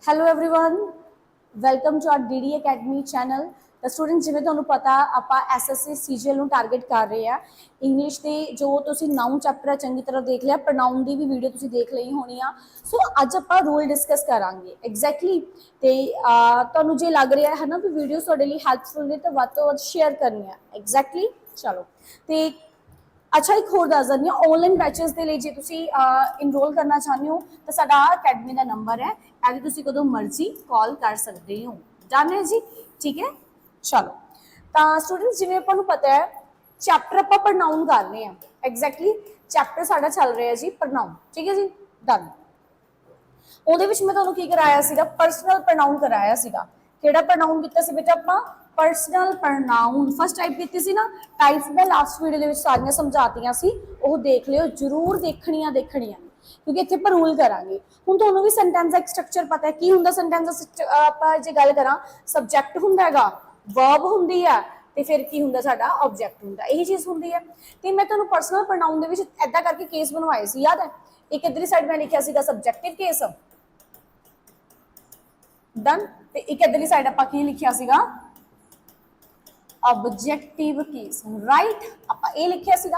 Hello everyone, welcome to our DD academy channel. तो student जिवें तुहानूं पता आप एसएससी सीजीएल नूं टारगेट कर रहे हैं। इंग्लिश के जो तुसीं नाउन चैप्टर चंगी तरह देख लिया, प्रोनाउन की भी वीडियो तुसीं देख ली होनी आ। सो अज आपां रूल डिस्कस करांगे एग्जैक्टली। तो तुहानूं जे लग रहा है ना भी वीडियो तुहाडे लई हैल्पफुल ने तो वध तो वध शेयर करनी है एग्जैक्टली। चलो तो अच्छा एक होर दस दिंदी हां, ऑनलाइन बैचेस के लिए जे तुसीं इनरोल करना चाहते हो तो साडा अकैडमी का नंबर है, ऐसे तुसीं कदों मर्जी कॉल कर सकते हो। डन है जी, ठीक है। चलो तो स्टूडेंट्स जिवें आपां पता है चैप्टर आपां प्रोनाउन कर रहे हैं एग्जैक्टली। चैप्टर साडा चल रहा है जी प्रोनाउन, ठीक है जी। डन। ਉਹਦੇ ਵਿੱਚ मैं ਤੁਹਾਨੂੰ ਕੀ कराया ਸੀਗਾ, पर्सनल प्रोनाउन कराया ਸੀਗਾ। ਕਿਹੜਾ प्रोनाउन ਕੀਤਾ ਸੀ बेटा ਆਪਾਂ? पर्सनल प्रोनाउन फर्स्ट टाइप की सी ना। टाइप्स मैं लास्ट वीडियो के सारियां समझातियां सी, वो देख लियो जरूर, देखनिया क्योंकि इत्थे पर रूल करांगे। हुण तुहानूं भी सेंटेंस दा स्ट्रक्चर पता है की हुंदा सेंटेंस दा। आपां जे गल करां सबजैक्ट हुंदा हैगा, वर्ब हुंदी है ते फिर की हुंदा साडा ऑब्जैक्ट हुंदा, यही चीज़ हुंदी है। ते मैं तुहानूं पर्सनल प्रोनाउन दे विच ऐदां करके केस बनवाए सी, याद है? एक इधरली साइड मैं लिखिया सीगा सबजैक्टिव केस। डन। ते एक इधरली साइड आपां की लिखिया सीगा ऑब्जेक्टिव केस, राइट। आपां ये लिखिया सीगा।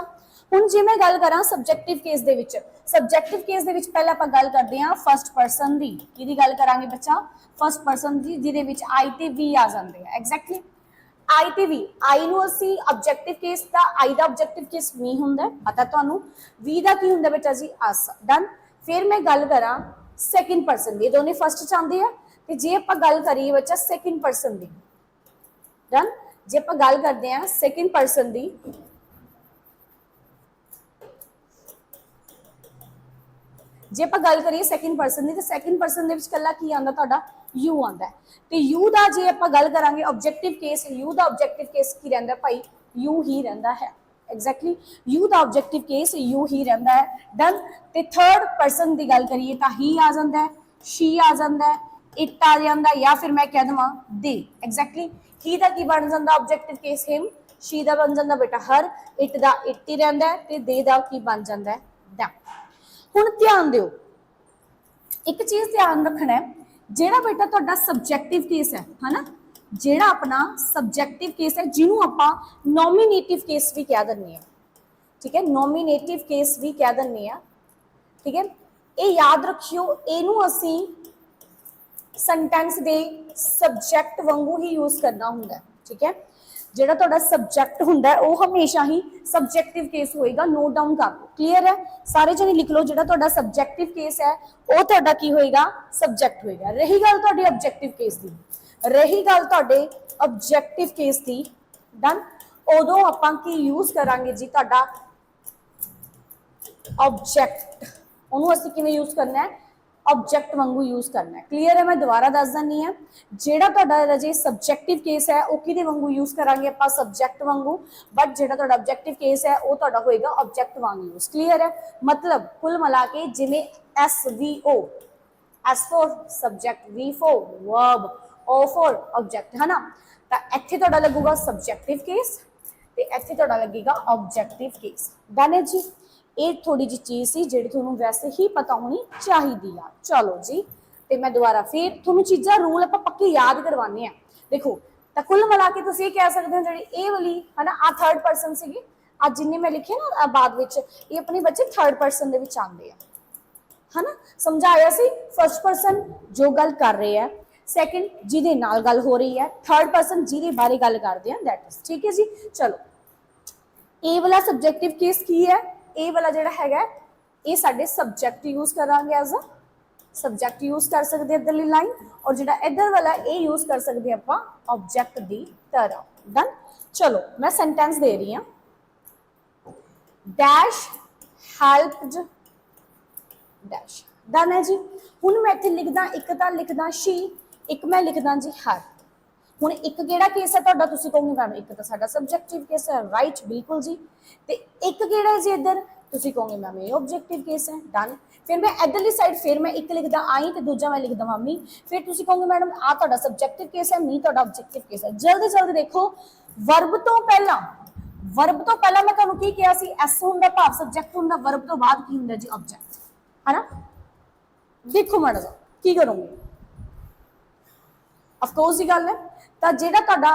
हुण जे मैं गल करां सब्जैक्टिव केस दे विच, सब्जैक्टिव केस दे विच पहले आपां गल करदे हां फर्स्ट पर्सन दी। किहदी गल करांगे बच्चा? फर्स्ट पर्सन दी, जिहदे विच आई ते वी आ जांदे हैं एग्जैक्टली। आई ते वी, आई नूं असीं ऑब्जेक्टिव केस दा, आई दा ऑब्जेक्टिव केस मी हुंदा है, पता तुहानूं। वी दा की हुंदा बेटा जी? अस। डन। फिर मैं गल करां सैकेंड पर्सन दी, दोनों फर्स्ट च आंदे आ। ते जे आपां गल करिए बच्चा सैकेंड पर्सन दी, डन। जे आप गल करते हैं सैकेंड पर्सन की, जे आप गल करिए सैकेंड पर्सन की, तो सैकेंड पर्सन के कला की आता तुहाडा? यू आता है। तो यू का जे आप गल करांगे ऑब्जेक्टिव केस, यू का ऑब्जेक्टिव केस की रहिंदा भाई? यू ही रहिंदा है एग्जैक्टली। यू का ऑब्जेक्टिव केस यू ही रहिंदा है। डन। तो थर्ड पर्सन की गल करिए तो ही आ जाता है, शी आ जाता है, इट आ जाता है, या फिर मैं कह देवां दे एग्जैक्टली। ही का की बन जाता ऑब्जेक्टिव केस? हिम। शी का बन जाता बेटा हर, इट का इट ही रहिंदा है, ते दे का की बन जाता है? दैम। हुण ध्यान दिओ, एक चीज़ ध्यान रखना है, जेड़ा बेटा तुहाडा सबजैक्टिव केस है ना, जेड़ा अपना सबजैक्टिव केस है जिन्हों आपां नॉमीनेटिव केस भी कह दिंदे हैं, ठीक है। नॉमीनेटिव केस भी कह दिंदे हैं, ठीक है। ये याद रखियो, इनू असीं सेंटेंस दे सबजैक्ट वांगू ही यूज करना हुंदा है, ठीक है। जेड़ा तुहाडा सबजैक्ट हुंदा है वो हमेशा ही सबजैक्टिव केस होएगा, नोट डाउन कर लो। क्लीयर है? सारे जने लिख लो, जेड़ा तुहाडा सबजैक्टिव केस है वो तुहाडा की होएगा? सब्जैक्ट होएगा। रही गल तुहाडे ऑब्जेक्टिव केस दी, रही गल तुहाडे ऑब्जेक्टिव केस दी, डन। उदों आपां की यूज करांगे जी तुहाडा ऑब्जेक्ट। उन्होंने असीं किवें यूज करना है? ऑब्जेक्ट वांगू यूज करना है। क्लीयर है? मैं दोबारा दस दिंदी है, जेड़ा तुहाडा राजे सबजैक्टिव केस है वो किहदे वांगू यूज करांगे आपां? सबजैक्ट वांगू। बट जेड़ा तुहाडा ऑब्जेक्टिव केस है वो तुहाडा होएगा ऑब्जेक्ट वांग यूज। क्लीयर है? मतलब कुल मिला के जिवें S V O, S for subject, V for verb, O for object, है ना। तो इत्थे तुहाडा लगूगा सबजैक्टिव केस ते इत्थे तुहाडा लगेगा ऑब्जेक्टिव केस। डन है जी। ये थोड़ी जी चीज़ सी जिहड़ी तुहानूं वैसे ही पता होनी चाहिदी आ। चलो जी, तो मैं दोबारा फिर तुहानूं चीज़ां रूल आपां पक्के याद करवाने हैं। देखो तो कुल मिला के तुसीं कह सकते हो जिहड़ी ये वाली है ना, आ थर्ड पर्सन सीगी, अज जिन्ने मैं लिखे ना बाद विच, ये अपने बच्चे थर्ड पर्सन दे विच आंदे आ, है ना। समझाया सी फर्स्ट पर्सन जो गल कर रहे हैं, सैकेंड जिहदे नाल गल हो रही है, थर्ड पर्सन जिहदे बारे गल करते हैं, दैट इज ठीक है जी। चलो ए वाला सबजैक्टिव केस की है? ए वाला जिहड़ा हैगा ये साडे सबजैक्ट यूज करांगे, एज अ सबजैक्ट यूज कर सकते इधरली लाइन, और जिहड़ा इधर वाला ये यूज कर सकते आपां ऑब्जेक्ट दी तरह। डन। चलो मैं सेंटेंस दे रही हूं, डैश हेल्प्ड डैश। डन है जी। हुण मैं इत्थे लिखदा, एक तां लिखदा शी, एक मैं लिखदा जी हर। हुण एक किहड़ा केस है तुहाडा? तुसीं कहोगे मैम एक तां साडा सबजैक्टिव केस है, राइट, बिल्कुल जी। ते एक किहड़ा है जी इधर? तुसीं कहोगे मैम ये ऑब्जेक्टिव केस है। डन। फिर मैं इधरली साइड फिर मैं एक लिखदा आई ते दूजा मैं लिखदा मी, फिर तुसीं कहोगे मैडम आ तुहाडा सबजैक्टिव केस है, मी तुहाडा ऑब्जेक्टिव केस है। जल्दी जल्दी देखो, वर्ब तो पहला, वर्ब तो पहला मैं तुहानूं की कहा सी? एस हुंदा भाव सबजैक्ट हुंदा, वर्ब तो बाद की हुंदा जी? ऑब्जेक्ट, है ना। देखो माड़ा जा की करोगे, ਅਫਕੋਰਸ ਦੀ ਗੱਲ ਹੈ। ਤਾਂ ਜਿਹੜਾ ਤੁਹਾਡਾ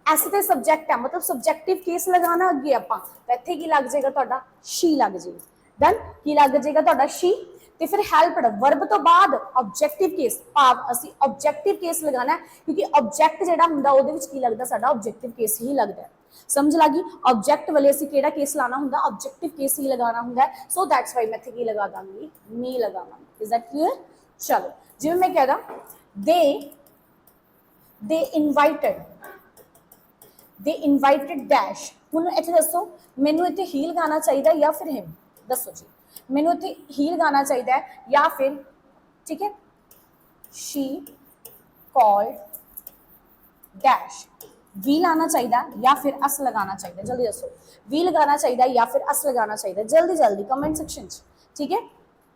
ਐਸ ਤੇ ਸਬਜੈਕਟ ਹੈ, मतलब ਸਬਜੈਕਟਿਵ केस लगाना ਅੱਗੇ ਆਪਾਂ, ਤਾਂ ਇੱਥੇ ਕੀ ਲੱਗ ਜਾਏਗਾ ਤੁਹਾਡਾ she ਲੱਗ ਜਾਏਗਾ। ਡਨ, ਕੀ ਲੱਗ ਜਾਏਗਾ ਤੁਹਾਡਾ she। ਤੇ ਫਿਰ ਹੈਲਪਡ ਵਰਬ ਤੋਂ ਬਾਅਦ ਆਬਜੈਕਟਿਵ केस, ਭਾਵ ਅਸੀਂ ਆਬਜੈਕਟਿਵ केस लगाना है, क्योंकि ऑब्जेक्ट ਜਿਹੜਾ ਹੁੰਦਾ ਉਹਦੇ ਵਿੱਚ ਕੀ ਲੱਗਦਾ ਸਾਡਾ ਆਬਜੈਕਟਿਵ केस ही लगता है। समझ लगी? ऑब्जेक्ट वाले ਅਸੀਂ ਕਿਹੜਾ केस ਲਾਣਾ ਹੁੰਦਾ, ਆਬਜੈਕਟਿਵ केस ही लगाना ਹੁੰਦਾ है। सो दैट्स वाई मैं ਇੱਥੇ ਕੀ ਲਗਾ ਦਾਂਗੀ, me ਲਗਾਵਾਂਗੀ। Is that clear? चलो जिवें मैं कहदा they invited dash, ਹੁਣ ਇੱਥੇ ਦੱਸੋ ਮੈਨੂੰ ਇੱਥੇ ਹੀ ਲਗਾਉਣਾ ਚਾਹੀਦਾ ਜਾਂ ਫਿਰ him, ਦੱਸੋ ਜੀ। ਮੈਨੂੰ ਇੱਥੇ ਹੀ ਲਗਾਉਣਾ ਚਾਹੀਦਾ ਹੈ ਜਾਂ ਫਿਰ, ਠੀਕ ਹੈ, she called dash, ਵੀ ਲਾਣਾ ਚਾਹੀਦਾ ਜਾਂ ਫਿਰ ਅਸ ਲਗਾਉਣਾ ਚਾਹੀਦਾ, ਜਲਦੀ ਦੱਸੋ। ਵੀ ਲਗਾਉਣਾ ਚਾਹੀਦਾ ਜਾਂ ਫਿਰ ਅਸ ਲਗਾਉਣਾ ਚਾਹੀਦਾ, ਜਲਦੀ ਜਲਦੀ ਕਮੈਂਟ ਸੈਕਸ਼ਨ 'ਚ, ਠੀਕ ਹੈ।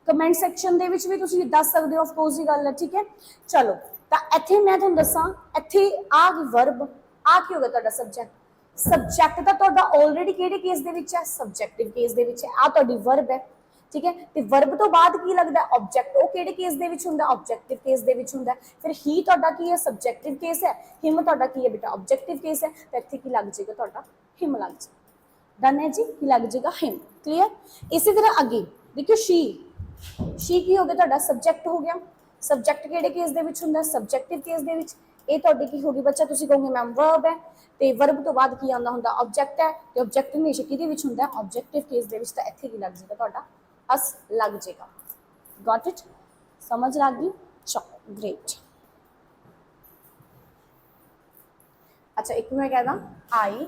ਕਮੈਂਟ ਸੈਕਸ਼ਨ ਦੇ ਵਿੱਚ ਵੀ ਤੁਸੀਂ ਦੱਸ ਸਕਦੇ ਹੋ, ਆਫਕੋਰਸ ਦੀ ਗੱਲ ਹੈ, ਠੀਕ ਹੈ। ਚਲੋ ਤਾਂ ਇੱਥੇ ਮੈਂ ਤੁਹਾਨੂੰ ਦੱਸਾਂ, ਇੱਥੇ ਆ ਗਈ ਵਰਬ, ਆ ਕੀ ਹੋ ਗਿਆ ਤੁਹਾਡਾ ਸਬਜੈਕਟ। ਸਬਜੈਕਟ ਤਾਂ ਤੁਹਾਡਾ ਆਲਰੇਡੀ ਕਿਹੜੇ ਕੇਸ ਦੇ ਵਿੱਚ ਹੈ, ਸਬਜੈਕਟਿਵ ਕੇਸ ਦੇ ਵਿੱਚ ਹੈ। ਆ ਤੁਹਾਡੀ ਵਰਬ ਹੈ, ਠੀਕ ਹੈ। ਤੇ ਵਰਬ ਤੋਂ ਬਾਅਦ ਕੀ ਲੱਗਦਾ ਆਬਜੈਕਟ, ਉਹ ਕਿਹੜੇ ਕੇਸ ਦੇ ਵਿੱਚ ਹੁੰਦਾ, ਆਬਜੈਕਟਿਵ ਕੇਸ ਦੇ ਵਿੱਚ ਹੁੰਦਾ। ਫਿਰ ਹੀ ਤੁਹਾਡਾ ਕੀ ਹੈ, ਸਬਜੈਕਟਿਵ ਕੇਸ ਹੈ। ਹਿਮ ਤੁਹਾਡਾ ਕੀ ਹੈ ਬੇਟਾ, ਆਬਜੈਕਟਿਵ ਕੇਸ ਹੈ। ਤਾਂ ਇੱਥੇ ਕੀ ਲੱਗ ਜਾਏਗਾ ਤੁਹਾਡਾ, ਹਿਮ ਲੱਗ ਜਾਏਗਾ। ਡਨ ਹੈ ਜੀ, ਕੀ ਲੱਗ ਜਾਏਗਾ, ਹਿਮ। ਕਲੀਅਰ? ਇਸੇ ਤਰ੍ਹਾਂ ਅੱਗੇ ਦੇਖਿਓ she ਕੀ ਹੋ ਗਿਆ ਤੁਹਾਡਾ, ਸਬਜੈਕਟ ਹੋ ਗਿਆ। ਸਬਜੈਕਟ ਕਿਹੜੇ ਕੇਸ ਦੇ ਵਿੱਚ ਹੁੰਦਾ, ਸਬਜੈਕਟਿਵ ਕੇਸ ਦੇ ਵਿੱਚ। ਇਹ ਤੁਹਾਡੀ ਕੀ ਹੋਗੀ ਬੱਚਾ, ਤੁਸੀਂ ਕਹੋਗੇ ਮੈਮ ਵਰਬ ਹੈ, ਤੇ ਵਰਬ ਤੋਂ ਬਾਅਦ ਕੀ ਆਉਂਦਾ ਹੁੰਦਾ, ਆਬਜੈਕਟ ਹੈ। ਤੇ ਆਬਜੈਕਟ ਹਮੇਸ਼ਾ ਕਿਹਦੇ ਵਿੱਚ ਹੁੰਦਾ, ਆਬਜੈਕਟਿਵ ਕੇਸ ਦੇ ਵਿੱਚ। ਤਾਂ ਇੱਥੇ ਕੀ ਲੱਗ ਜਾਏਗਾ ਤੁਹਾਡਾ, ਅਸ ਲੱਗ ਜਾਏਗਾ। Got it? समझ लग गई? चलो ग्रेट। अच्छा एक मैं कहदा आई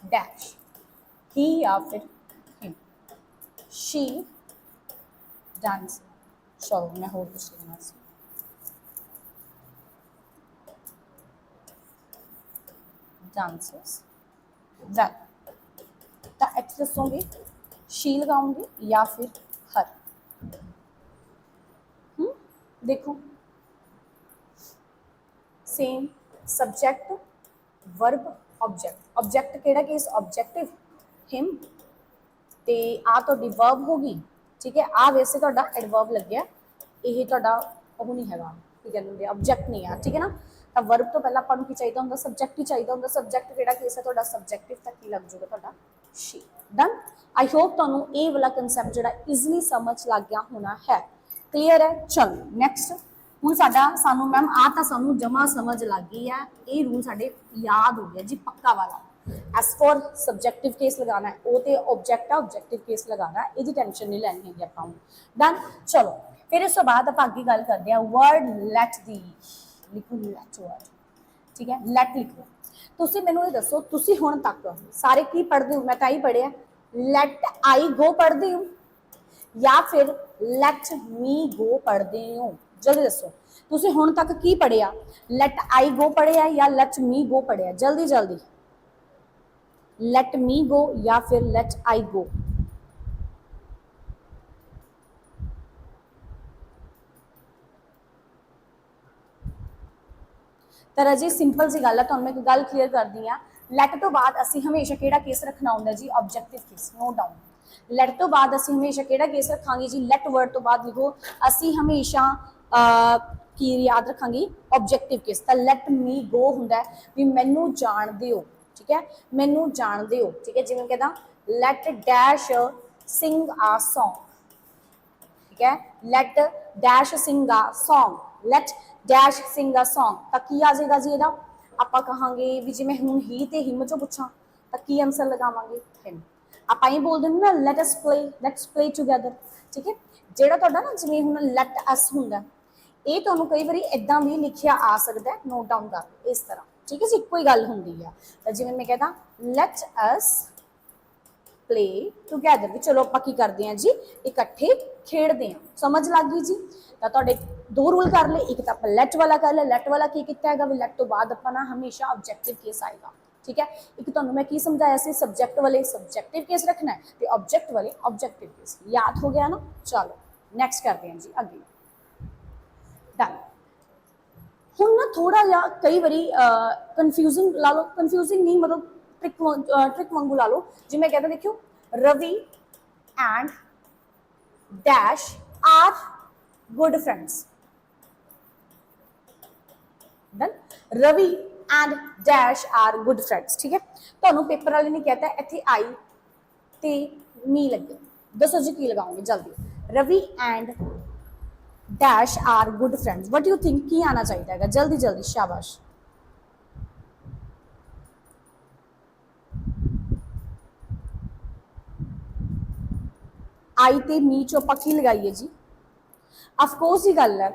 डैश, ही या फिर हिम, शी डांस। चलो मैं होर कुछ लिखना सी, डांसेस वेल। तो इत्थे दसोगे शी लगाऊंगी या फिर हर। देखो same subject verb object. Object केड़ा केस, ऑब्जेक्टिव हिम। ते आ तुहाडी वर्ब होगी, ठीक है। आ वैसे तुहाडा एडवर्ब लग्या, ये तुहाडा ओह नहीं हैगा, की कहंदे हुंदे ऑब्जेक्ट नहीं है, ठीक है ना। तो वर्ब तो पहला आपां नूं की चाहिदा हुंदा, सब्जेक्ट ही चाहिदा हुंदा। सब्जेक्ट केड़ा केस है तुहाडा, सब्जेक्टिव। तक की लग जाऊगा तुहाडा शी। डन। आई होप तुहानूं ये वाला कंसैप्ट जिहड़ा ईजिली समझ लग गया होना है। क्लीयर है? चलो नैक्सट। ਹੁਣ ਸਾਡਾ ਸਾਨੂੰ ਮੈਮ ਆ ਤਾਂ ਸਾਨੂੰ ਜਮਾ ਸਮਝ ਲੱਗ ਗਈ ਹੈ, ਇਹ ਰੂਲ ਸਾਡੇ ਯਾਦ ਹੋ ਗਿਆ ਜੀ ਪੱਕਾ ਵਾਲਾ। ਐਸ ਫॉर ਸਬਜੈਕਟਿਵ ਕੇਸ ਲਗਾਣਾ ਹੈ, ਉਹ ਤੇ ਆਬਜੈਕਟ ਆ, ਆਬਜੈਕਟਿਵ ਕੇਸ ਲਗਾਣਾ ਹੈ, ਇਹਦੀ ਟੈਨਸ਼ਨ ਨਹੀਂ ਲੈਣੀ ਹੈਗੀ ਆਪਾਂ। ਡਨ। ਚਲੋ ਫਿਰ ਇਸ ਤੋਂ ਬਾਅਦ ਆਪਾਂ ਅੱਗੇ ਗੱਲ ਕਰਦੇ ਹਾਂ ਵਰਡ ਲੈਟ ਦੀ। ਲਿਖੋ ਲੈਟ ਵਰਡ, ਠੀਕ ਹੈ। ਲੈਟ ਲਿਖੋ। ਤੁਸੀਂ ਮੈਨੂੰ ਇਹ ਦੱਸੋ, ਤੁਸੀਂ ਹੁਣ ਤੱਕ ਸਾਰੇ ਕੀ ਪੜ੍ਹਦੇ ਹੋ? ਮੈਂ ਤਾਂ ਹੀ ਪੜ੍ਹਿਆ ਲੈਟ ਆਈ ਗੋ ਪੜ੍ਹਦੇ ਹੋ ਜਾਂ ਫਿਰ ਲੈਟ ਮੀ ਗੋ ਪੜ੍ਹਦੇ ਹੋ? जल्दी दसो तुसी हुण तक की पढ़िया, लेट आई गो पढ़िया या लेट मी गो पढ़िया? जल्दी जल्दी, लेट मी गो या फिर लेट आई गो? तो राजी सिंपल सी गल है, तुहानूं मैं एक गल क्लीयर करदी हां। लेट तो बाद असीं हमेशा किहड़ा केस रखना हुंदा जी, objective case. Note down. Let तो बाद असीं हमेशा किहड़ा केस रखांगे जी, लेट वर्ड तो बाद लिखो असीं हमेशा की याद रखांगी, ऑब्जेक्टिव केस। तो लेट मी गो हुंदा भी मैनू जानदे हो, ठीक है, मैनू जानदे हो, ठीक है। जिवें कहदा let dash sing a song, ठीक है, let dash sing a song, let dash sing a song. तो की आ जाएगा जी इहदा, आपां कहांगे भी जिवें हुण ही ते हिम चों पुछां तो की आंसर लगावांगे, हिम। आपां ही बोल दिंदे ना let us play, let's play together, ठीक है। जिहड़ा तुहाडा ना जिवें हुण लेट अस हुंदा, ये तुहानूं कई बारी इदां भी लिखिया आ सकदा है, नोट डाउन कर लो इस तरह, ठीक है जी। इक्को ही गल हुंदी है। तो जिवें मैं कहदा लेट अस प्ले टुगेदर, भी चलो आपां की करदे हां जी, इकट्ठे खेडदे हां। समझ लग गई जी। तो तुहाडे दो रूल कर ले, एक तो आपां लेट वाला कर लिया। लेट वाला की कीता हैगा भी लेट तो बाद आपां ना हमेशा ऑब्जेक्टिव केस आएगा, ठीक है। एक तुहानूं मैं की समझाया सी, सब्जेक्ट वाले सब्जेक्टिव केस रखना है तो ऑब्जेक्ट वाले ऑब्जेक्टिव केस। याद हो गया ना? चलो नैक्सट करते हैं जी अगे। डन। हुण ना थोड़ा जिहा कई बारी कन्फ्यूजिंग ला लो, कन्फ्यूजिंग नहीं मतलब ट्रिक वांगू ला लो। जी मैं कहता देखियो Ravi and dash are good friends. Done. Ravi and dash are good friends. ठीक है, ਤੁਹਾਨੂੰ पेपर वाले ने कहता है इतने आई ते मी लगे, दसो जी की लगाओगे जल्दी। Ravi and dash are good friends, what you think की आना चाहिए, जल्दी जल्दी, शाबाश। आई ते मी चो ਆਪਾਂ ਕੀ ਲਗਾਈਏ ਜੀ, ਅਫਕੋਰਸ ਹੀ ਗੱਲ ਹੈ।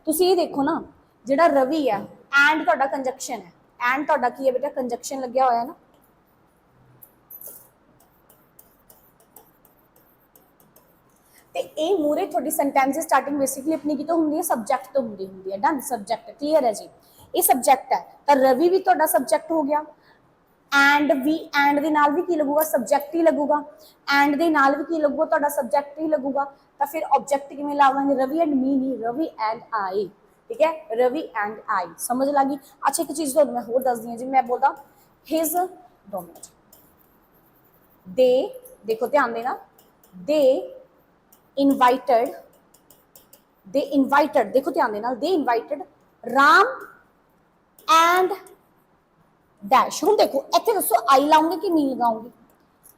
ਤੁਸੀਂ ਇਹ ਦੇਖੋ ਨਾ, ਜਿਹੜਾ ਰਵੀ ਹੈ ਐਂਡ ਤੁਹਾਡਾ ਕੰਜੰਕਸ਼ਨ ਹੈ, ਐਂਡ ਤੁਹਾਡਾ ਕੀ ਹੈ ਬੇਟਾ, ਕੰਜੰਕਸ਼ਨ ਲੱਗਿਆ ਹੋਇਆ ਨਾ। ਤੇ ਇਹ ਮੂਰੇ ਤੁਹਾਡੀ ਸੈਂਟੈਂਸ ਦੀ ਸਟਾਰਟਿੰਗ ਬੇਸਿਕਲੀ ਆਪਣੀ ਕਿਤੋਂ ਹੁੰਦੀ ਹੈ, ਸਬਜੈਕਟ ਤੋਂ ਹੁੰਦੀ ਹੈ। ਡਨ, ਸਬਜੈਕਟ ਕਲੀਅਰ ਹੈ ਜੀ, ਇਹ ਸਬਜੈਕਟ ਹੈ ਤਾਂ ਰਵੀ ਵੀ ਤੁਹਾਡਾ ਸਬਜੈਕਟ ਹੋ ਗਿਆ। एंड भी, एंड दे नाल भी की लगूगा, सब्जेक्ट ही लगूगा। एंड दे नाल भी की लगूगा, ਤੁਹਾਡਾ सब्जेक्ट ही लगूगा। तो फिर ऑब्जेक्ट किवें लावांगे, रवि एंड मी नहीं, रवि एंड आई। ठीक है, रवि एंड आई, समझ लगी। अच्छा एक चीज तो मैं होर दस दी जी, मैं बोलदा हिज, 2 मिनट, दे, देखो ध्यान देना, दे इनवाइटेड, दे इनवाइटेड, देखो ध्यान देना, दे इनवाइटेड राम एंड डैश। हुण देखो इत्थे दसो आई लाओगे कि मी लगाओगे,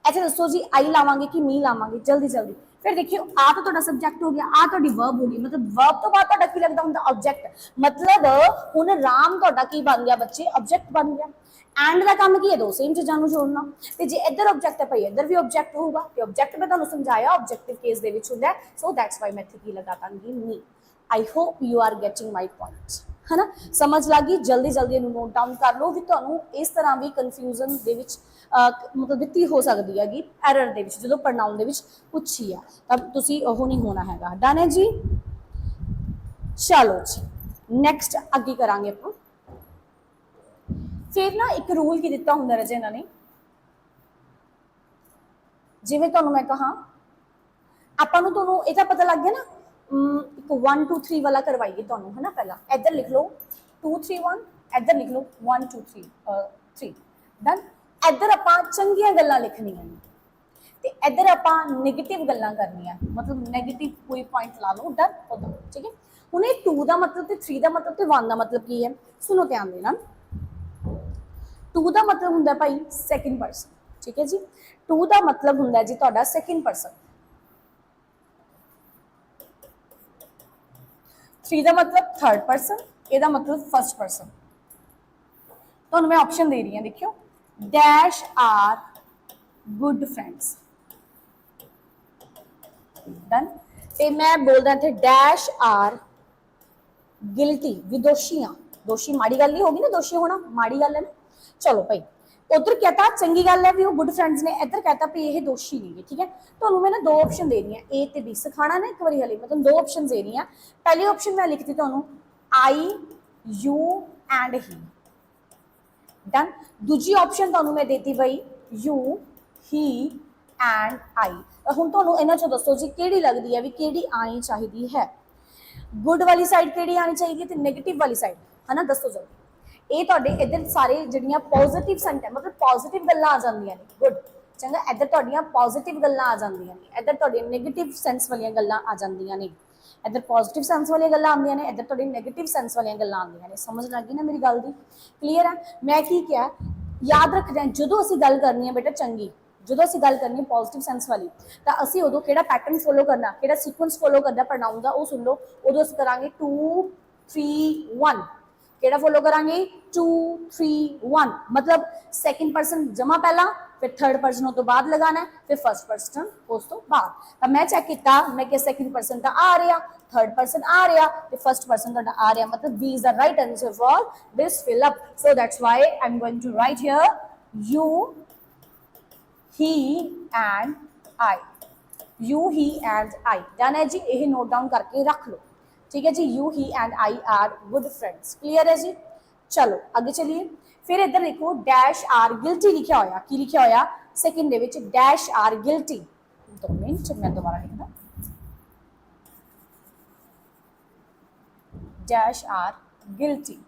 इत्थे दसो जी आई लावांगे कि मी लावांगे, जल्दी जल्दी। फिर देखियो आ तो तुहाडा सब्जेक्ट हो गया, आ तुहाडी वर्ब हो गई, मतलब वर्ब तो बाद तुहाडा की लगदा हुंदा, ऑब्जेक्ट। मतलब हुण राम तुहाडा की बन गया बच्चे, ऑब्जेक्ट बन गया। एंड का काम की है, दो सेम चीज़ों को जोड़ना। तो जे इधर ऑब्जेक्ट है भाई इधर भी ऑब्जेक्ट होगा, तो ऑब्जेक्ट मैं तुहानू समझाया ऑब्जेक्टिव केस दे विच हुंदा है, सो दैट्स वाई मैं इत्थे की लगा दांगी me. I hope you are getting my point, है ना, समझ लगी। जल्दी जल्दी नोट डाउन कर लो भी तुहानू इस तरह भी कन्फ्यूजन दे विच मतलब दित्ती हो सकती हैगी एरर दे विच, जो प्रनाउन दे विच पूछी है, तब तुसी ओह नहीं होना हैगा। डन है जी, चलो जी नैक्सट अगे करांगे आपां। फिर ना एक रूल की दिता हुंदा रजे इन्हां ने, जिवें तुहानू मैं कहा आपां नू तुहानू इह तां पता लग गया ना, एक 1 2 3 वाला करवाइए तुहानू, है ना। पहला इधर लिख लो 2 3 1, इधर लिख लो 1 2 3 डन। इधर आपां चंगियां गल्लां लिखनियां ने ते इधर आपां नेगेटिव गल्लां करनियां, मतलब नेगेटिव कोई पॉइंट ला लो, डन उधर। ठीक है, हुण इह 2 दा मतलब ते 3 दा मतलब ते 1 दा मतलब की है, सुनो ध्यान देना। 2 दा मतलब हुंदा भाई सेकंड पर्सन, ठीक है जी। 2 दा मतलब हुंदा जी तुहाडा सेकंड पर्सन। 3 का मतलब थर्ड पर्सन, एदा मतलब फर्स्ट पर्सन। तो मैं ऑप्शन दे रही हूँ, देखियो dash are good friends, done. ते मैं बोल रहा थे डैश आर गिल्टी, भी दोषी हाँ, दोषी माड़ी गल नहीं होगी ना, दोषी होना माड़ी गल है ना। चलो भाई उधर कहता चंगी गल है भी वो गुड फ्रेंड्स ने, इधर कहता भी ये दोषी नहीं है। ठीक है, तो मैं ना 2 ऑप्शन दे रही हूँ, ए ते बी, सिखाना ना एक बार हले, मतलब 2 ऑप्शन दे रही हूँ। पहली ऑप्शन मैं लिखती तुहानू आई यू एंड ही, डन। दूजी ऑप्शन तुहानू मैं देती भाई यू ही एंड आई। हुण तुहानू इन्हां चों दसो जी किहड़ी लगदी है भी किहड़ी आनी चाहिदी है, गुड वाली साइड किहड़ी आनी चाहिए ते नेगेटिव वाली साइड, है ना, दसो जल्दी। ये तुहाडे इधर सारे जिहड़ियां पॉजिटिव सेंटेंस, मतलब पॉजिटिव गल्लां आ जांदियां ने, गुड चंगा। इधर तुहाडीआं पॉजिटिव गल्लां आ जांदियां ने, इधर तुहाडे नेगेटिव सेंस वालियां गल्लां आ जांदियां ने। इधर पॉजिटिव सेंस वाली गल्लां आंदियां ने, इधर तुहाडे नेगेटिव सेंस वालियां गल्लां आंदियां ने। समझ लग गई ना मेरी गल दी, क्लीयर है। मैं की क्या याद रखना है, जदों असीं गल करनी है बेटा चंगी, जो असीं गल करनी है पॉजिटिव सेंस वाली, तो असीं उदों किहड़ा पैटर्न फॉलो करना, किहड़ा सीक्वेंस फॉलो करना प्रनाउन दा, वो सुन लो। उदों असीं करांगे 2 3 1, केड़ा फॉलो करांगे 2 3 1, मतलब सेकंड पर्सन जमा पहला, फिर थर्ड पर्सन तो बाद लगाना है, फिर फर्स्ट पर्सन उस तो बाद। तो मैं चेक किया, मैं क्या सेकंड पर्सन तो आ रहा, थर्ड पर्सन आ रहा, तो फर्स्ट पर्सन तो आ रहा, मतलब B is the right answer for this fill up. So that's why I am going to write here you he and I, you he and I. Done है जी, ये note down करके रख लो। ठीक है जी, you he and I are good friends, clear है जी। चलो आगे चलिए। फिर इधर देखो डैश आर गिल्टी लिखा होया, की लिखा होया सेकंड दे विच डैश आर गिल्टी। 2 मिनट मैं दोबारा लिखना, डैश आर गिल्टी।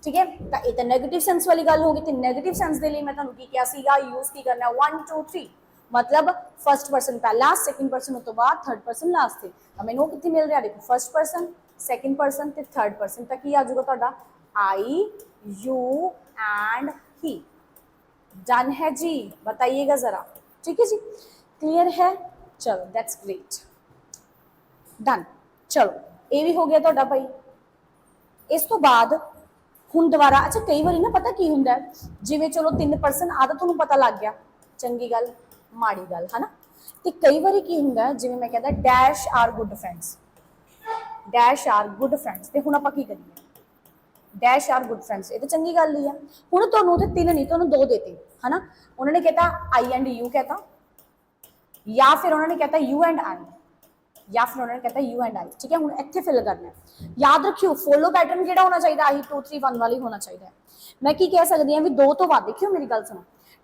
ठीक है, तो ये तो नेगेटिव सेंस वाली गल होगी, तो नेगेटिव सेंस के लिए मैं तुहानू की क्या सीगा यूज की करना 1 2 3, मतलब फर्स्ट पर्सन पहला, सेकंड पर्सन उस तो बाद, थर्ड पर्सन लास्ट से। मैनू कितनी मिल रहा, देखो फर्स्ट पर्सन ਸੈਕਿੰਡ ਪਰਸਨ ਤੇ ਥਰਡ ਪਰਸਨ, ਤਾਂ ਕੀ ਆ ਜਾਊਗਾ ਤੁਹਾਡਾ I, you and he। Done है जी, बताइएगा जरा। ठीक है जी, क्लियर है, चलो दैट्स ग्रेट, डन। चलो ये भी हो गया ਤੁਹਾਡਾ ਭਾਈ। ਇਸ ਤੋਂ ਬਾਅਦ ਹੁਣ ਦੁਬਾਰਾ, ਅੱਛਾ ਕਈ ਵਾਰੀ ਨਾ ਪਤਾ ਕੀ ਹੁੰਦਾ ਜਿਵੇਂ ਚਲੋ 3% ਆ ਤਾਂ ਤੁਹਾਨੂੰ ਪਤਾ ਲੱਗ ਗਿਆ, ਚੰਗੀ ਗੱਲ ਮਾੜੀ ਗੱਲ ਹੈ ਨਾ। ਤੇ ਕਈ ਵਾਰੀ ਕੀ ਹੁੰਦਾ ਜਿਵੇਂ ਮੈਂ ਕਹਿੰਦਾ dash are good friends, dash are good friends, ਤੇ ਹੁਣ ਆਪਾਂ ਕੀ ਕਰੀਏ ਡੈਸ਼ ਆਰ ਗੁੱਡ ਫਰੈਂਡਸ, ਇਹ ਤਾਂ ਚੰਗੀ ਗੱਲ ਹੀ ਆ। ਹੁਣ ਤੁਹਾਨੂੰ ਉਹਦੇ 3 ਨਹੀਂ ਤੁਹਾਨੂੰ 2 ਦੇਤੇ ਹੈ ਨਾ, ਉਹਨਾਂ ਨੇ कहता आई एंड यू कहता, या फिर उन्होंने कहता यू एंड आई, या फिर उन्होंने कहता यू एंड आई। ठीक है, ਹੁਣ ਇੱਥੇ ਫਿਲ ਕਰਨਾ ਹੈ। याद रखियो फॉलो पैटर्न ਜਿਹੜਾ ਹੋਣਾ ਚਾਹੀਦਾ ਆਹੀ 2 3 1 ਵਾਲੀ ਹੋਣਾ ਚਾਹੀਦਾ ਹੈ। ਮੈਂ ਕੀ ਕਹਿ ਸਕਦੀ ਹਾਂ ਵੀ 2 ਤੋਂ ਬਾਅਦ, ਦੇਖਿਓ ਮੇਰੀ ਗੱਲ ਸੁਣੋ,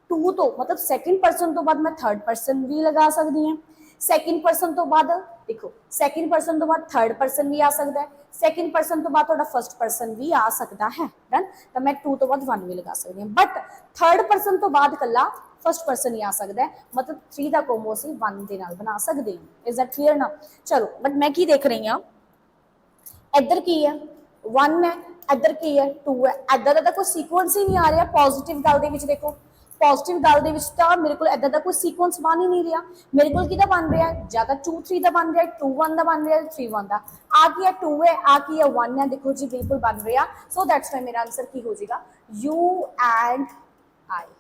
2 ਤੋਂ मतलब ਸੈਕਿੰਡ ਪਰਸਨ ਤੋਂ ਬਾਅਦ ਮੈਂ ਥਰਡ ਪਰਸਨ ਵੀ ਲਗਾ ਸਕਦੀ ਹਾਂ, ਸੈਕਿੰਡ ਪਰਸਨ ਤੋਂ ਬਾਅਦ ਦੇਖੋ ਸੈਕਿੰਡ ਪਰਸਨ ਤੋਂ ਬਾਅਦ ਥਰਡ ਪਰਸਨ ਵੀ ਆ ਸਕਦਾ ਹੈ, ਸੈਕਿੰਡ ਪਰਸਨ ਤੋਂ ਬਾਅਦ ਤੁਹਾਡਾ ਫਰਸਟ ਪਰਸਨ ਵੀ ਆ ਸਕਦਾ ਹੈ। ਡਨ, ਤਾਂ ਮੈਂ 2 ਤੋਂ ਬਾਅਦ 1 ਵੀ ਲਗਾ ਸਕਦੀ ਹਾਂ, ਬਟ ਥਰਡ ਪਰਸਨ ਤੋਂ ਬਾਅਦ ਕੱਲਾ फर्स्ट पर्सन ही आ सकता है, मतलब 3 का कॉम्बो ਅਸੀਂ 1 ਦੇ ਨਾਲ ਬਣਾ ਸਕਦੇ ਹਾਂ। इज दैट क्लियर ना। चलो बट मैं की देख रही हाँ, इधर की है 1 है, इधर की है 2 है, इधर का कोई सीक्वेंस ही नहीं आ रहा। पॉजिटिव गल दे विच देखो, पॉजिटिव गल दे विच तां मेरे को इधर का कोई सीक्वेंस बन ही नहीं रहा। मेरे को किहदा बन रहा है, या तो 2 3 का बन रहा है, 2 1 का बन रहा है, 3 1 का। आ की है 2 है, आ की है 1 है, देखो जी बिल्कुल बन रहा। सो दैट्स वाई मेरा आंसर की हो जाएगा you and I.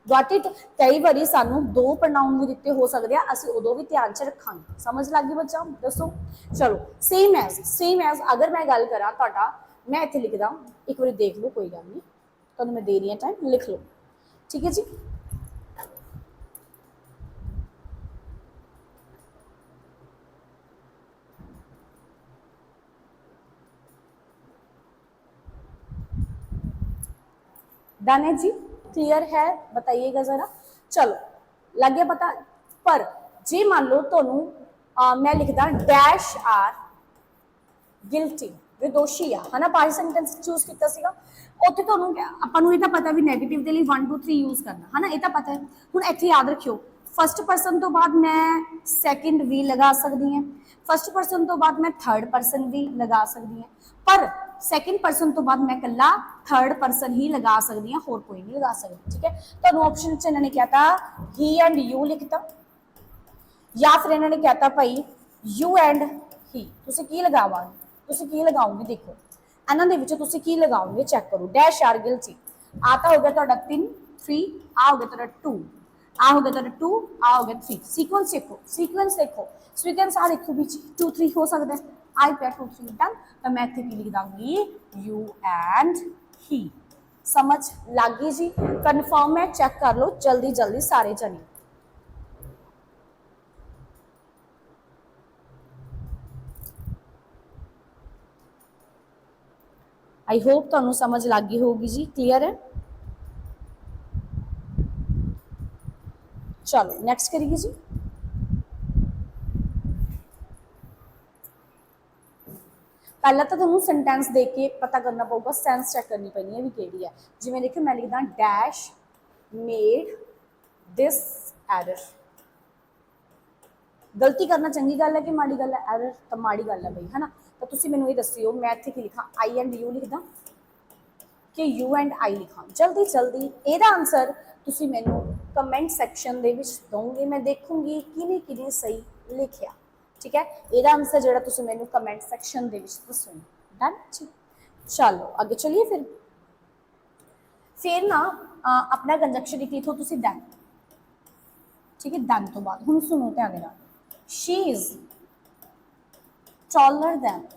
Got it. कई बारी सानू 2 प्रोनाउन भी दिते हो सकते हैं, असं उदों भी ध्यान च रखांगे। समझ लग गई बच्चा, दसो। चलो सेम एज अगर मैं गल करा तुहाडा, मैं इत्थे लिखदा, एक बार देख लो, कोई गल नहीं, तुहानू मैं दे रही हां टाइम, लिख लो। ठीक है जी, डन है जी, क्लियर है, बताइएगा जरा। चलो लग गया पता। पर जे मान लो तुहानू मैं लिखदा डैश आर गिल्टी, वे दोषी आ, है ना, पास्ट सेंटेंस चूज किया सीगा, उत्थे तुहानू आपां नू इह तां पता भी नैगेटिव दे लई 1 2 3 यूज करना, है ना, इह तां पता है। हुण इत्थे याद रखियो फर्स्ट परसन तो बाद मैं सैकेंड भी लगा सकती हैं, फर्स्ट परसन तो बाद मैं थर्ड परसन भी लगा सकती हैं, पर सैकेंड परसन तो बाद मैं कला थर्ड परसन ही लगा सकती हूँ, होर कोई नहीं लगा सकती। ठीक है, तो ऑप्शन च इन्होंने कहता ही एंड यू लिखता, या फिर इन्होंने कहता भाई यू एंड ही। तुसीं की लगाओगे, तुसीं की लगाओगे, देखो इन्हां दे विचों तुसीं की लगाओगे, चेक करो। डैश आर गिल्टी आता हो गया तुहाडा 3 3, आ हो गया तुहाडा 2, आ हो गया तुहाडा 2, आ हो गया 3। सीक्वेंस देखो, सीक्वेंस देखो, सीक्वेंस आ देखो भी 2 3 हो सकता है, आई पे 2 3 डन। तो मैं इत्थे की लिख दूंगी यू एंड ही। समझ लग गई जी, कन्फर्म है, चेक कर लो जल्दी जल्दी सारे जने। आई होप तुहानू समझ लग गई होगी जी, क्लियर है। चलो नेक्स्ट करिए जी। पहला तो तुहानू सेंटेंस देख के पता करना पऊगा, सेंस चेक करनी पैनी है भी केड़ी है। जिवें देखो मैं लिखदा डैश मेड दिस एरर। गलती करना चंगी गल है कि माड़ी गल है, एरर तो माड़ी गल है बई, है ना। तो तुसीं मैनूं ये दस्सिओ मैं इत्थे की लिखा, आई एंड यू लिखदा कि यू एंड आई लिखा, जल्दी जल्दी। ਇਹਦਾ आंसर तुसीं मैनूं कमेंट सैक्शन दे विच दोगे, मैं देखूंगी किने किने सही लिखिया। ठीक है, ਇਹਦਾ आंसर ਜਿਹੜਾ ਤੁਸੀਂ ਮੈਨੂੰ कमेंट सैक्शन ਦੇ ਵਿੱਚ ਦੱਸੋ। डन जी, चलो आगे चलिए। फिर ना अपना कंजक्शन एक लिखो तुसी दैन। ठीक है, दैन तो बाद हुण सुनो ध्यान नाल, she is taller then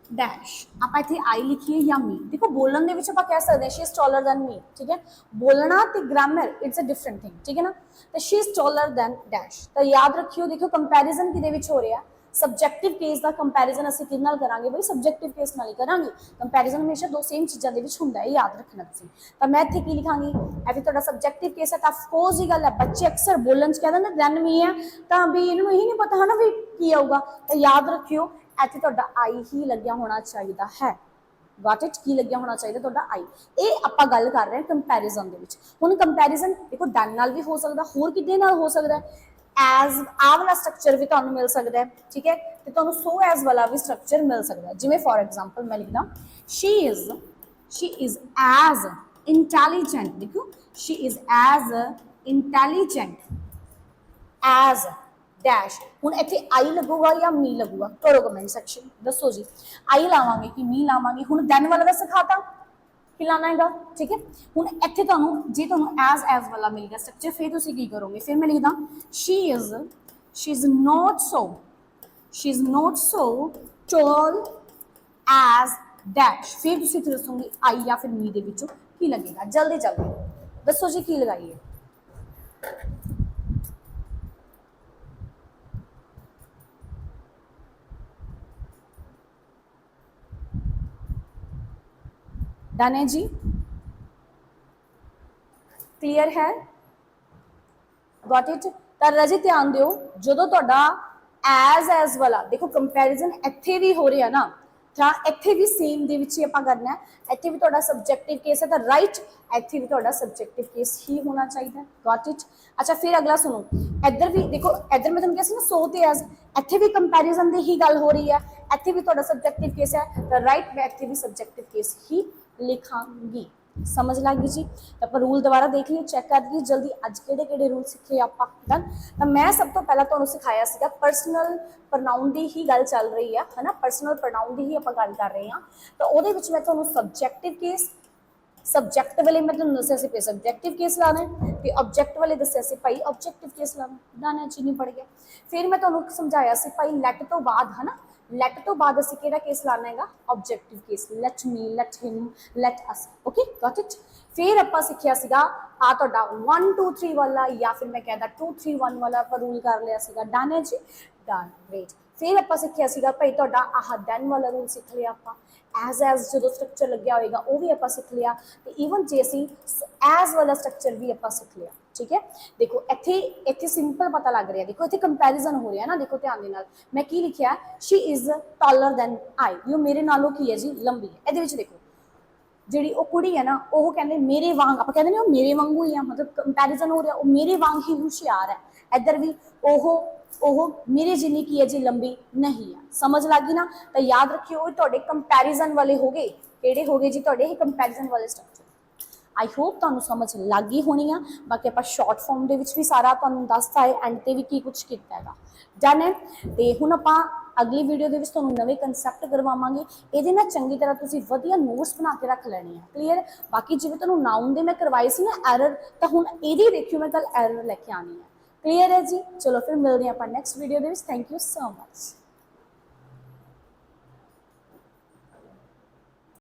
dash. आप इत्थे आई लिखिए या मी। देखो बोलन दे विच आपां कह सकते हैं she is taller than me. ठीक है, बोलना ते grammar it's a different thing. ठीक है ना, तो she is taller then dash. तो याद रखियो, देखो कंपैरिजन किहदे विच हो रहा, सबजैक्टिव केस का कंपैरिजन असीं किहदे नाल करांगे बई, सबजैक्टिव केस नाल ही करांगे। कंपैरिजन हमेशा 2 सेम चीज़ां दे विच हुंदा है, याद रखना तुसीं। तो मैं इत्थे की लिखांगी, ए भी तुहाडा सबजैक्टिव केस है, ऑफ कोर्स ही गल है, बच्चे अक्सर बोलन च कह दिंदे दैन मी है, तो भी इन्हूं यही नहीं पता है ना भी की आऊगा। तो याद रखियो इत्थे तुहाडा आई ही लग्या होना चाहिए है। गॉट इट, की लग्या होना चाहिए तुहाडा आई। ये आपां गल कर रहे हैं कंपैरिजन दे विच। हुण कंपैरिजन देखो डन नाल भी हो सकदा, होर किदे नाल हो सकदा है, ਐਜ਼ ਆ ਵਾਲਾ ਸਟਰਕਚਰ ਵੀ ਤੁਹਾਨੂੰ ਮਿਲ ਸਕਦਾ ਹੈ, ਠੀਕ ਹੈ, ਤੇ ਤੁਹਾਨੂੰ ਸੋ ਐਜ਼ ਵਾਲਾ ਵੀ ਸਟਰਕਚਰ ਮਿਲ ਸਕਦਾ ਹੈ। ਜਿਵੇਂ ਫੋਰ ਐਗਜ਼ਾਮਪਲ ਮੈਂ ਲਿਖਦਾ she is as intelligent, ਦੇਖੋ she is as intelligent as dash. ਹੁਣ ਇੱਥੇ ਆਈ ਲੱਗੂਗਾ ਜਾਂ ਮੀ ਲੱਗੂਗਾ, ਕਰੋ ਕਮੈਂਟ ਸੈਕਸ਼ਨ ਦੱਸੋ ਜੀ। ਆਈ ਲਾਵਾਂਗੇ ਕਿ ਮੀ ਲਾਵਾਂਗੇ? ਹੁਣ ਦੈਨ ਵਾਲਾ ਤਾਂ ਸਿਖਾਤਾ ਕਿ ਲਾਣਾ ਹੈਗਾ, ਠੀਕ ਹੈ। ਹੁਣ ਇੱਥੇ ਤੁਹਾਨੂੰ ਜੇ ਤੁਹਾਨੂੰ ਐਜ਼ ਵਾਲਾ ਮਿਲ ਗਿਆ ਸਟਰਕਚਰ, ਫਿਰ ਤੁਸੀਂ ਕੀ ਕਰੋਗੇ? ਫਿਰ ਮੈਂ ਲਿਖਦਾ she is not so tall as dash. ਫਿਰ ਤੁਸੀਂ ਇੱਥੇ ਦੱਸੋਗੇ ਆਈ ਜਾਂ ਫਿਰ ਮੀ ਦੇ ਵਿੱਚੋਂ ਕੀ ਲੱਗੇਗਾ। ਜਲਦੀ ਜਲਦੀ ਦੱਸੋ ਜੀ ਕੀ ਲਗਾਈਏ। डन है जी, क्लीयर है, गॉट इट। ਤਾਂ ਰਾਜੇ ਧਿਆਨ ਦਿਓ, ਜਦੋਂ ਤੁਹਾਡਾ ਐਜ਼ ਵਾਲਾ ਦੇਖੋ ਕੰਪੈਰੀਜ਼ਨ ਇੱਥੇ ਵੀ ਹੋ ਰਿਹਾ ਨਾ, ਤਾਂ ਇੱਥੇ ਵੀ ਸੇਮ ਦੇ ਵਿੱਚ ਹੀ ਆਪਾਂ ਕਰਨਾ ਹੈ। ਇੱਥੇ ਵੀ ਤੁਹਾਡਾ ਸਬਜੈਕਟਿਵ ਕੇਸ ਹੈ ਤਾਂ ਰਾਈਟ, ਇੱਥੇ ਵੀ ਤੁਹਾਡਾ ਸਬਜੈਕਟਿਵ ਕੇਸ ਹੀ ਹੋਣਾ ਚਾਹੀਦਾ, ਗॉट इट। ਅੱਛਾ ਫਿਰ ਅਗਲਾ ਸੁਣੋ, ਇੱਧਰ ਵੀ ਦੇਖੋ, ਇੱਧਰ ਮੈਂ ਤੁਹਾਨੂੰ ਕਿਹਾ ਸੀ ਨਾ ਸੋ ਤੇ ਐਜ਼, ਇੱਥੇ ਵੀ ਕੰਪੈਰੀਜ਼ਨ ਦੀ ਹੀ ਗੱਲ ਹੋ ਰਹੀ ਹੈ, ਇੱਥੇ ਵੀ ਤੁਹਾਡਾ ਸਬਜੈਕਟਿਵ ਕੇਸ ਹੈ ਤਾਂ ਰਾਈਟ, ਮੈਂ ਇੱਥੇ ਵੀ ਸਬਜੈਕਟਿਵ ਕੇਸ ਹੀ ਲਿਖਾਂਗੀ। समझ लगी जी। तो आप रूल दोबारा देख लिए, चेक कर लिए जल्दी, अज किहड़े रूल सीखे आप। डन। तो मैं सब तो पहला तुहानूं सिखाया सीगा पर्सनल प्रनाउन की ही गल चल रही है ना, पर्सनल प्रनाउन की ही आप गल कर रहे हैं। तो वो मैं तुहानूं सब्जैक्टिव केस, सब्जैक्ट वाले मैं तुहानूं दस्सिया सी सब्जैक्टिव केस लाना है, तो ऑब्जैक्ट वाले दस्सिया सी भाई ऑब्जैक्टिव केस लाना। डन है जी, नहीं पड़ गया। फिर मैं तुहानूं समझाया सी भाई लैट तो बाद है ना, लैट तो बाद असीं किहड़ा केस लाना है? Objective case. Let me, let him, let us. Okay, got it. फिर आपां सिक्खिया सीगा आ तुहाडा 1 2 3 वाला या फिर मैं कहदा 2 3 1 वाला आपां रूल कर लिया सीगा। डन है जी, डन, ग्रेट। फिर आपां सिक्खिया सीगा भाई तुहाडा आह दैन वाला रूल सीख लिया आपां। एज जो स्ट्रक्चर लग्या होएगा वो भी आपां सीख लिया, तो ईवन जे असीं एज वाला स्ट्रक्चर भी आपां सीख लिया, ठीक है। देखो इत्थे इत्थे सिंपल पता लग रहा है, देखो इत्थे कंपैरिजन हो रहा है ना, देखो ध्यान दे नाल मैं की लिखिया, शी इज टॉलर दैन आई, यो मेरे नालों की है जी लंबी है। इहदे विच देखो ਜਿਹੜੀ ਉਹ ਕੁੜੀ ਹੈ ਨਾ, ਉਹ ਕਹਿੰਦੇ ਮੇਰੇ ਵਾਂਗ, ਆਪਾਂ ਕਹਿੰਦੇ ਨੇ ਉਹ ਮੇਰੇ ਵਾਂਗੂ ਹੀ ਆ, ਮਤਲਬ ਕੰਪੈਰੀਜ਼ਨ ਹੋ ਰਿਹਾ, ਉਹ ਮੇਰੇ ਵਾਂਗ ਹੀ ਹੁਸ਼ਿਆਰ ਹੈ। ਇੱਧਰ ਵੀ ਉਹ ਮੇਰੇ ਜਿੰਨੀ ਕੀ ਹੈ ਜੀ ਲੰਬੀ ਨਹੀਂ ਹੈ। ਸਮਝ ਲੱਗ ਗਈ ਨਾ। ਤਾਂ ਯਾਦ ਰੱਖਿਓ, ਇਹ ਤੁਹਾਡੇ ਕੰਪੈਰੀਜ਼ਨ ਵਾਲੇ ਹੋ ਗਏ। ਕਿਹੜੇ ਹੋ ਗਏ ਜੀ? ਤੁਹਾਡੇ ਇਹ ਕੰਪੈਰੀਜ਼ਨ ਵਾਲੇ ਸਟਰਕਚਰ। आई होप तुहानूं समझ लग गई होनी आ। बाकी आप शॉर्ट फॉर्म दे विच भी सारा तुहानूं दसता है, एंड ते भी की कुछ कीता हैगा। डन है। तो हुण आपां अगली वीडियो दे विच तुहानूं नवे कंसैप्ट करवावांगे। इहदे नाल चंगी तरह तुसीं वधिया नोट्स बना के रख लैणे आ, क्लीयर। बाकी जिवें तुहानूं नाउन दे मैं करवाए सी ना एरर, तां हुण इहदी देखियो मैं कल एरर लैके आनी है, क्लीयर है जी। चलो फिर मिलदे आं आपां next video they which. Thank you so much.